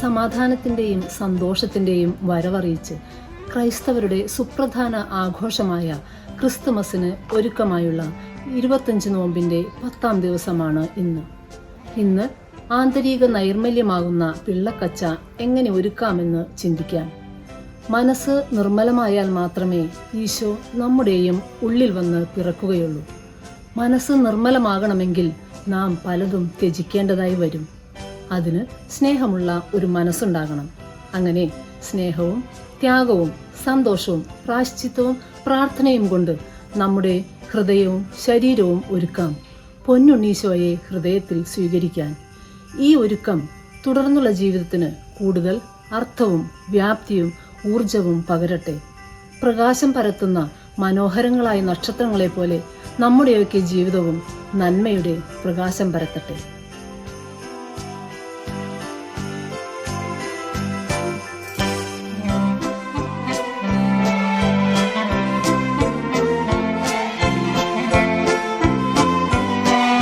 സമാധാനത്തിൻ്റെയും സന്തോഷത്തിൻ്റെയും വരവറിയിച്ച് ക്രൈസ്തവരുടെ സുപ്രധാന ആഘോഷമായ ക്രിസ്തുമസിന് ഒരുക്കമായുള്ള 25 നോമ്പിൻ്റെ 10ാം ദിവസമാണ് ഇന്ന് ആന്തരിക നൈർമല്യമാകുന്ന പിള്ളക്കച്ച എങ്ങനെ ഒരുക്കാമെന്ന് ചിന്തിക്കാം. മനസ്സ് നിർമ്മലമായാൽ മാത്രമേ ഈശോ നമ്മുടെയും ഉള്ളിൽ വന്ന് പിറക്കുകയുള്ളൂ. മനസ്സ് നിർമ്മലമാകണമെങ്കിൽ നാം പലതും ത്യജിക്കേണ്ടതായി വരും. അതിന് സ്നേഹമുള്ള ഒരു മനസ്സുണ്ടാകണം. അങ്ങനെ സ്നേഹവും ത്യാഗവും സന്തോഷവും പ്രായശ്ചിത്തവും പ്രാർത്ഥനയും കൊണ്ട് നമ്മുടെ ഹൃദയവും ശരീരവും ഒരുക്കാം, പൊന്നുണ്ണീശോയെ ഹൃദയത്തിൽ സ്വീകരിക്കാൻ. ഈ ഒരുക്കം തുടർന്നുള്ള ജീവിതത്തിന് കൂടുതൽ അർത്ഥവും വ്യാപ്തിയും ഊർജവും പകരട്ടെ. പ്രകാശം പരത്തുന്ന മനോഹരങ്ങളായ നക്ഷത്രങ്ങളെ പോലെ നമ്മുടെയൊക്കെ ജീവിതവും നന്മയുടെ പ്രകാശം പരത്തട്ടെ.